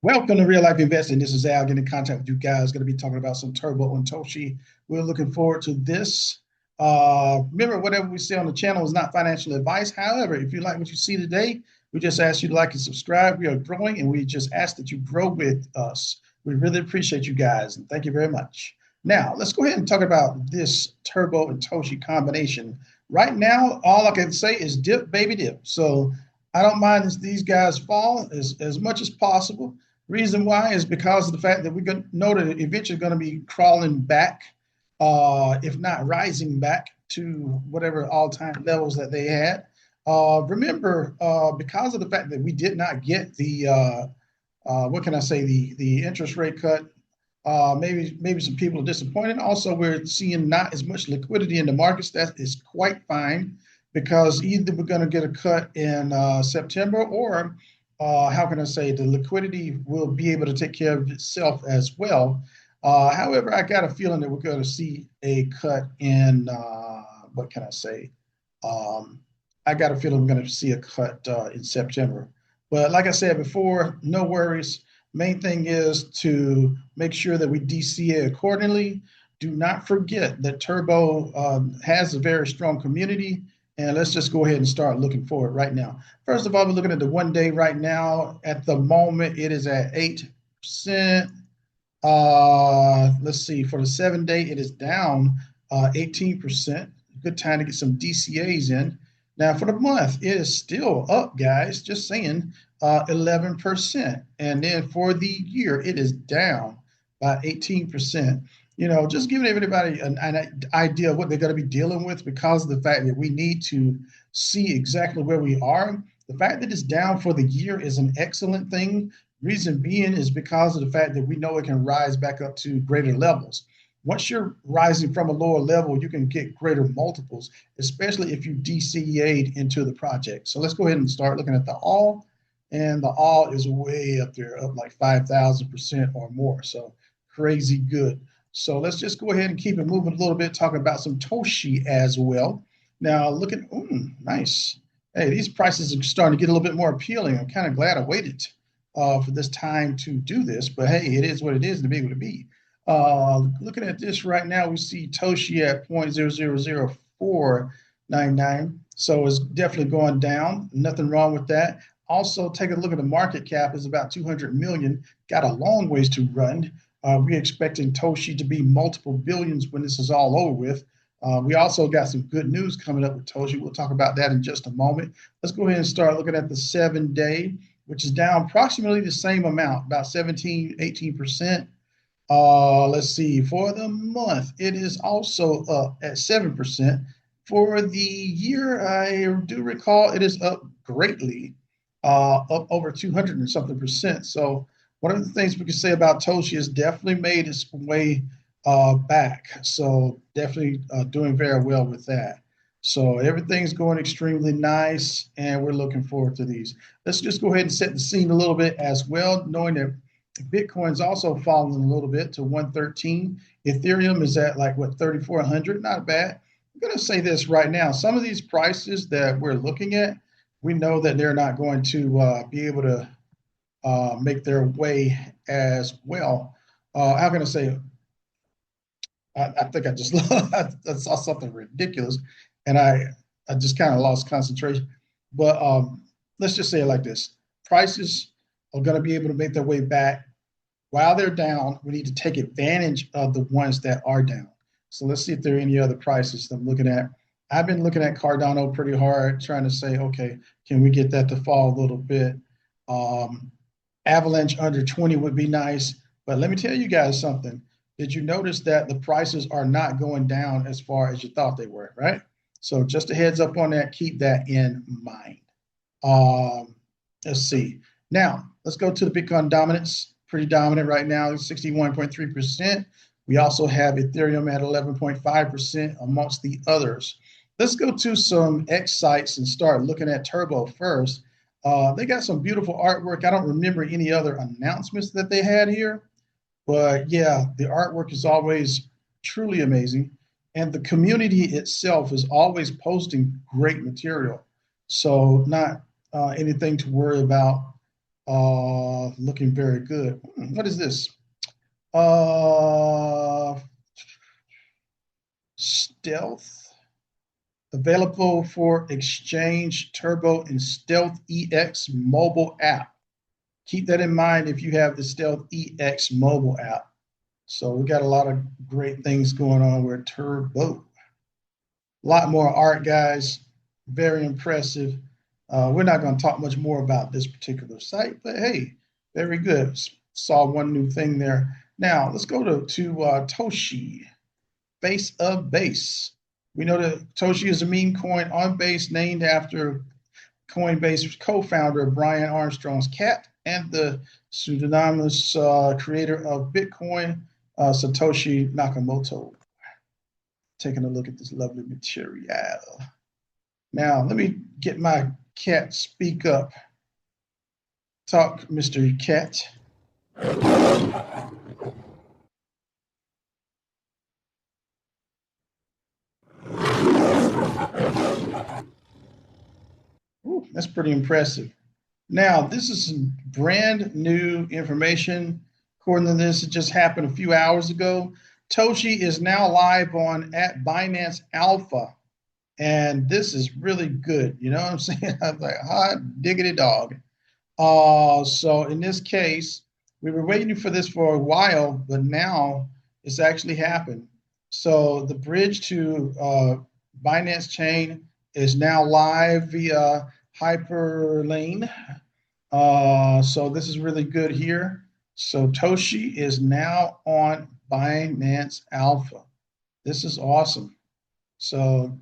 Welcome to Real Life Investing. This is Al getting in contact with you guys. Going to be talking about some Turbo and Toshi. We're looking forward to this. Remember, whatever we say on the channel is not financial advice. However, if you like what you see today, we just ask you to like and subscribe. We are growing, and we just ask that you grow with us. We really appreciate you guys, and thank you very much. Now, let's go ahead and talk about this Turbo and Toshi combination. Right now, all I can say is dip, baby, dip. So I don't mind as these guys fall as much as possible. Reason why is because of the fact that we're going to know that it eventually going to be crawling back, if not rising back to whatever all-time levels that they had. Remember, because of the fact that we did not get the what can I say, the interest rate cut, maybe some people are disappointed. Also, we're seeing not as much liquidity in the markets. That is quite fine because either we're going to get a cut in September or how can I say, the liquidity will be able to take care of itself as well. However, I got a feeling that we're going to see a cut in, what can I say? I got a feeling we're going to see a cut in September. But like I said before, no worries. Main thing is to make sure that we DCA accordingly. Do not forget that Turbo has a very strong community. And let's just go ahead and start looking for it right now. First of all, we're looking at the 1 day right now. At the moment, it is at 8%. Let's see, for the 7 day, it is down 18%. Good time to get some DCAs in. Now, for the month, it is still up, guys. Just saying, 11%. And then for the year, it is down by 18%. Just giving everybody an idea of what they're going to be dealing with because of the fact that we need to see exactly where we are. The fact that it's down for the year is an excellent thing. Reason being is because of the fact that we know it can rise back up to greater levels. Once you're rising from a lower level, you can get greater multiples, especially if you DCA'd into the project. So let's go ahead and start looking at the all. And the all is way up there, up like 5,000% or more. So crazy good. So let's just go ahead and keep it moving a little bit, talking about some Toshi as well. Now, look at, nice. Hey, these prices are starting to get a little bit more appealing. I'm kind of glad I waited for this time to do this, but hey, it is what it is to be able to be. Looking at this right now, we see Toshi at 0.000499. So it's definitely going down. Nothing wrong with that. Also, take a look at the market cap is about 200 million. Got a long ways to run. We're expecting Toshi to be multiple billions when this is all over with. We also got some good news coming up with Toshi. We'll talk about that in just a moment. Let's go ahead and start looking at the 7 day, which is down approximately the same amount, about 17, 18%. Let's see, for the month, it is also up at 7%. For the year, I do recall it is up greatly, up over 200 and something percent. So one of the things we can say about Toshi is definitely made its way back. So definitely doing very well with that. So everything's going extremely nice, and we're looking forward to these. Let's just go ahead and set the scene a little bit as well, knowing that Bitcoin's also falling a little bit to 113. Ethereum is at like, what, 3,400? Not bad. I'm going to say this right now. Some of these prices that we're looking at, we know that they're not going to be able to make their way as well. How can I say? I think I just I saw something ridiculous, and I just kind of lost concentration. But let's just say it like this: prices are going to be able to make their way back. While they're down, we need to take advantage of the ones that are down. So let's see if there are any other prices that I'm looking at. I've been looking at Cardano pretty hard, trying to say, okay, can we get that to fall a little bit? Avalanche under 20 would be nice. But let me tell you guys something. Did you notice that the prices are not going down as far as you thought they were, right? So just a heads up on that. Keep that in mind. Let's see. Now, let's go to the Bitcoin dominance. Pretty dominant right now, 61.3%. We also have Ethereum at 11.5% amongst the others. Let's go to some X sites and start looking at Turbo first. They got some beautiful artwork. I don't remember any other announcements that they had here. But yeah, the artwork is always truly amazing. And the community itself is always posting great material. So not anything to worry about. Looking very good. What is this? Uh, Stealth. Available for exchange, Turbo, and Stealth EX mobile app. Keep that in mind if you have the Stealth EX mobile app. So we got a lot of great things going on with Turbo. A lot more art, guys. Very impressive. We're not going to talk much more about this particular site, but hey, very good. Saw one new thing there. Now let's go to Toshi, base of base. We know that Toshi is a meme coin on base named after Coinbase co-founder Brian Armstrong's cat and the pseudonymous creator of Bitcoin, Satoshi Nakamoto. Taking a look at this lovely material. Now, let me get my cat speak up. Talk, Mr. Cat. Ooh, that's pretty impressive. Now, this is some brand new information. According to this, it just happened a few hours ago. Toshi is now live on at Binance Alpha. And this is really good. You know what I'm saying? I'm like, hot diggity dog. So in this case, we were waiting for this for a while, but now it's actually happened. So the bridge to Binance Chain is now live via Hyperlane. So this is really good here. So Toshi is now on Binance Alpha. This is awesome. So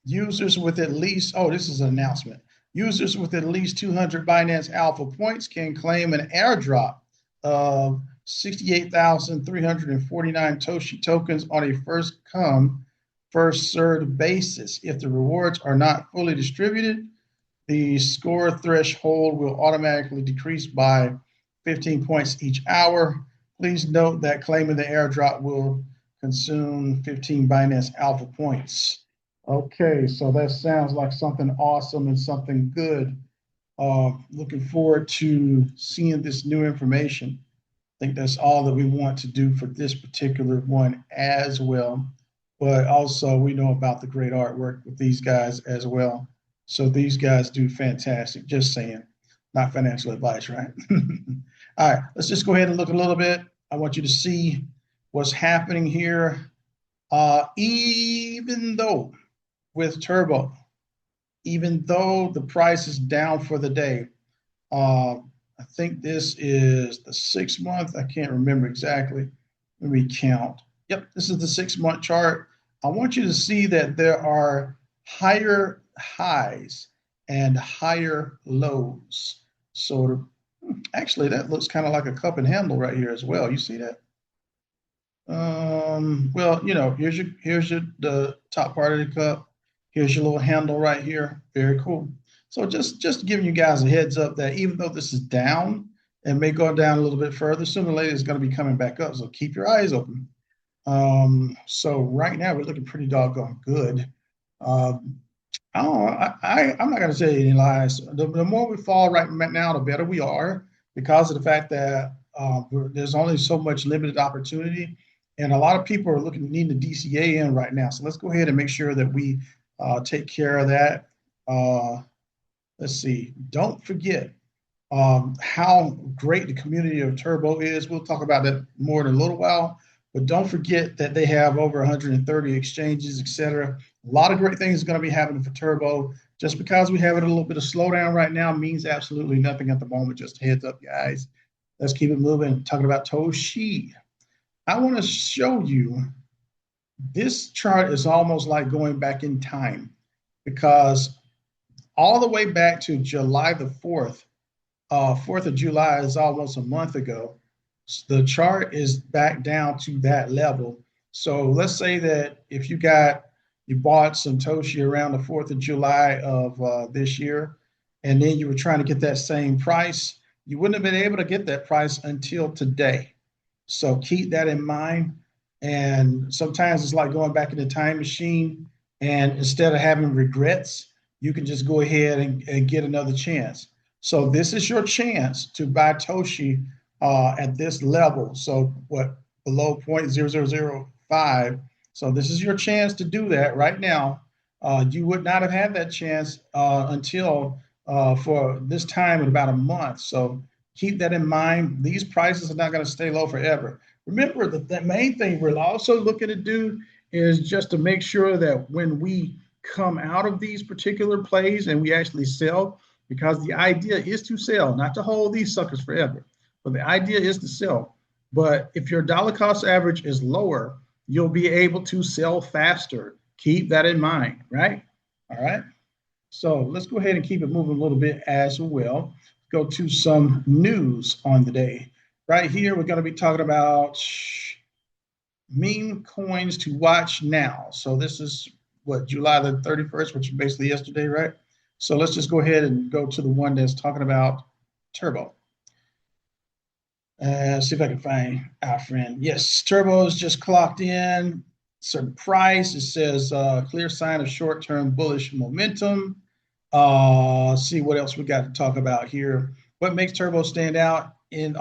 users with at least, oh, this is an announcement. Users with at least 200 Binance Alpha points can claim an airdrop of 68,349 Toshi tokens on a first come, first served basis. If the rewards are not fully distributed, the score threshold will automatically decrease by 15 points each hour. Please note that claiming the airdrop will consume 15 Binance Alpha points. Okay, so that sounds like something awesome and something good. Looking forward to seeing this new information. I think that's all that we want to do for this particular one as well. But also, we know about the great artwork with these guys as well. So these guys do fantastic. Just saying, not financial advice, right? All right, let's just go ahead and look a little bit. I want you to see what's happening here. Even though with Turbo, even though the price is down for the day, I think this is the 6 month. I can't remember exactly. Let me count. Yep, this is the 6 month chart. I want you to see that there are higher highs and higher lows. So actually, that looks kind of like a cup and handle right here as well. You see that? Well, you know, here's your the top part of the cup. Here's your little handle right here. Very cool. So just giving you guys a heads up that even though this is down and may go down a little bit further, sooner or later it's going to be coming back up. So keep your eyes open. So right now we're looking pretty doggone good. Um, I'm not going to say any lies. The more we fall right now, the better we are because of the fact that there's only so much limited opportunity, and a lot of people are needing the DCA in right now. So let's go ahead and make sure that we take care of that. Let's see. Don't forget how great the community of Turbo is. We'll talk about that more in a little while. But don't forget that they have over 130 exchanges, et cetera. A lot of great things are going to be happening for Turbo. Just because we have a little bit of slowdown right now means absolutely nothing at the moment. Just heads up, guys. Let's keep it moving. Talking about Toshi. I want to show you this chart is almost like going back in time because all the way back to July the 4th, 4th of July is almost a month ago. The chart is back down to that level. So let's say that if you bought some Toshi around the 4th of July of this year, and then you were trying to get that same price, you wouldn't have been able to get that price until today. So keep that in mind. And sometimes it's like going back in the time machine, and instead of having regrets, you can just go ahead and get another chance. So this is your chance to buy Toshi at this level. So what, below 0.0005. So this is your chance to do that right now. You would not have had that chance until for this time in about a month. So keep that in mind. These prices are not going to stay low forever. Remember that the main thing we're also looking to do is just to make sure that when we come out of these particular plays and we actually sell, because the idea is to sell, not to hold these suckers forever. But the idea is to sell. But if your dollar cost average is lower, you'll be able to sell faster. Keep that in mind, right? All right. So let's go ahead and keep it moving a little bit as well. Go to some news on the day. Right here, we're going to be talking about meme coins to watch now. So this is what, July the 31st, which is basically yesterday, right? So let's just go ahead and go to the one that's talking about Turbo. See if I can find our friend. Yes, Turbo's just clocked in. Certain price. It says clear sign of short-term bullish momentum. See what else we got to talk about here. What makes Turbo stand out in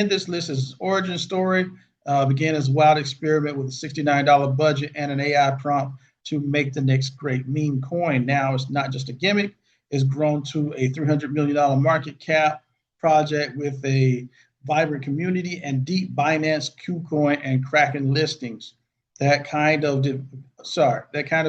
this list is origin story. Began as a wild experiment with a $69 budget and an AI prompt to make the next great meme coin. Now it's not just a gimmick. It's grown to a $300 million market cap project with a vibrant community and deep Binance, KuCoin, and Kraken listings. That kind of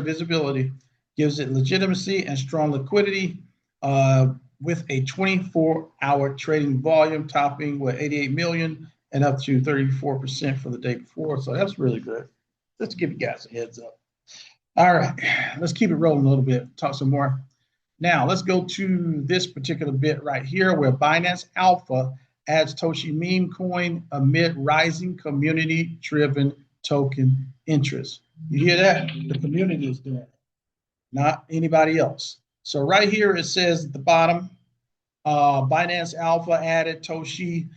visibility gives it legitimacy and strong liquidity with a 24-hour trading volume topping with 88 million and up to 34% for the day before. So that's really good. Let's give you guys a heads up. All right, let's keep it rolling a little bit, talk some more. Now let's go to this particular bit right here where Binance Alpha adds Toshi meme coin amid rising community-driven token interest. You hear that? The community is doing it, not anybody else. So right here it says at the bottom, Binance Alpha added Toshi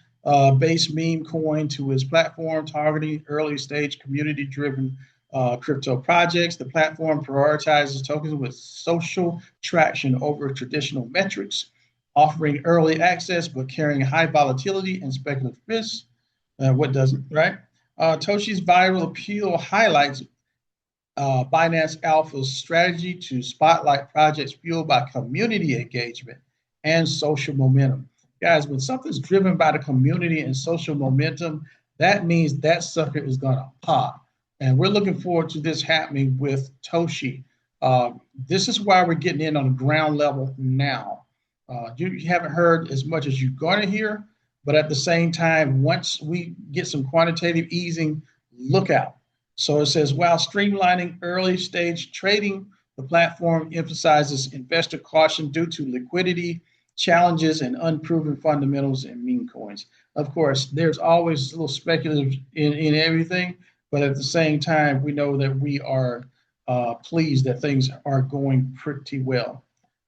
based meme coin to its platform, targeting early stage community driven crypto projects. The platform prioritizes tokens with social traction over traditional metrics, offering early access but carrying high volatility and speculative risks. What doesn't, right? Toshi's viral appeal highlights Binance Alpha's strategy to spotlight projects fueled by community engagement and social momentum. Guys, when something's driven by the community and social momentum, that means that sucker is going to pop. And we're looking forward to this happening with Toshi. This is why we're getting in on the ground level now. You haven't heard as much as you're going to hear, but at the same time, once we get some quantitative easing, look out. So it says, while streamlining early stage trading, the platform emphasizes investor caution due to liquidity challenges and unproven fundamentals in meme coins. Of course, there's always a little speculative in everything, but at the same time, we know that we are pleased that things are going pretty well.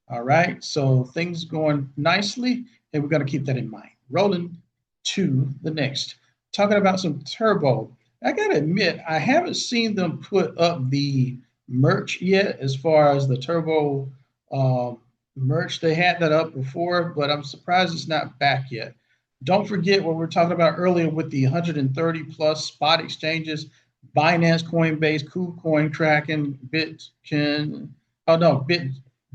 All right, so things going nicely, and we're going to keep that in mind. Rolling to the next. Talking about some Turbo. I gotta admit, I haven't seen them put up the merch yet as far as the Turbo merch. They had that up before, but I'm surprised it's not back yet. Don't forget what we were talking about earlier with the 130 plus spot exchanges, Binance, Coinbase, KuCoin, Kraken,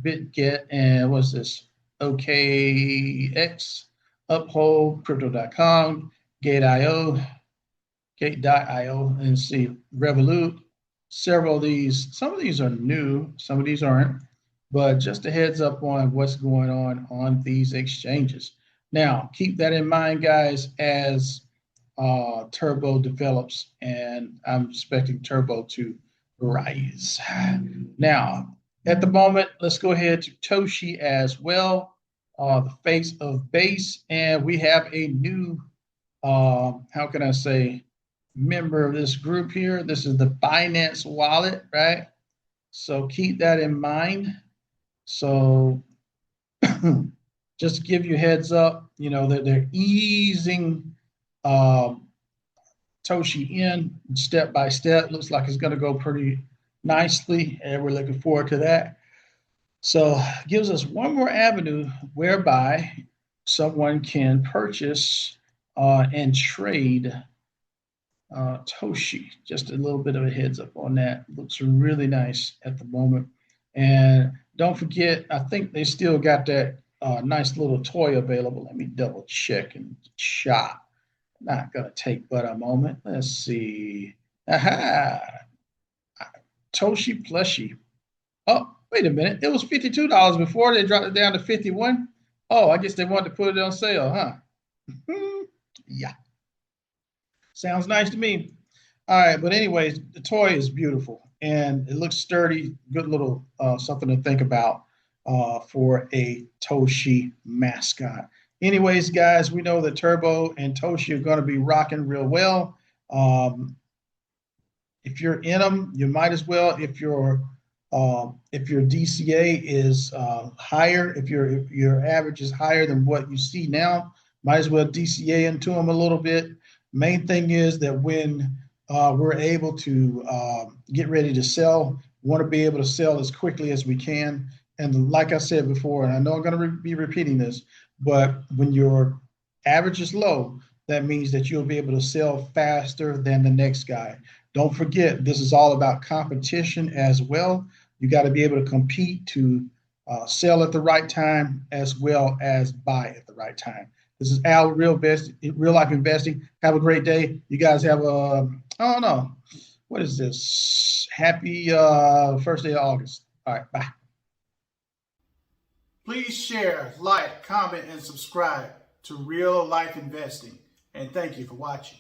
BitGet, and what's this? OKX, Uphold, Crypto.com, Gate.io, and see Revolut. Several of these, some of these are new, some of these aren't, but just a heads up on what's going on these exchanges. Now, keep that in mind, guys, as Turbo develops, and I'm expecting Turbo to rise. Now, at the moment, let's go ahead to Toshi as well, the face of base, and we have a new, how can I say, member of this group here. This is the Binance wallet, right? So keep that in mind. So just to give you a heads up, you know, that they're easing Toshi in step by step. Looks like it's going to go pretty nicely, and we're looking forward to that. So gives us one more avenue whereby someone can purchase and trade Toshi. Just a little bit of a heads up on that. Looks really nice at the moment. And don't forget, I think they still got that nice little toy available. Let me double check and shop. Not gonna take but a moment. Let's see. Aha! Toshi plushie. Oh, wait a minute. It was $52 before they dropped it down to 51. Oh, I guess they wanted to put it on sale, huh? Yeah. Sounds nice to me. All right, but anyways, the toy is beautiful and it looks sturdy. Good little something to think about for a Toshi mascot. Anyways, guys, we know that Turbo and Toshi are going to be rocking real well. If you're in them, you might as well. If your DCA is higher, if your average is higher than what you see now, might as well DCA into them a little bit. Main thing is that when we're able to get ready to sell, we want to be able to sell as quickly as we can. And like I said before, and I know I'm going to be repeating this, but when your average is low, that means that you'll be able to sell faster than the next guy. Don't forget, this is all about competition as well. You got to be able to compete to sell at the right time as well as buy at the right time. This is Al, Real Life Investing. Have a great day. You guys have a, I don't know, what is this? Happy first day of August. All right, bye. Please share, like, comment, and subscribe to Real Life Investing. And thank you for watching.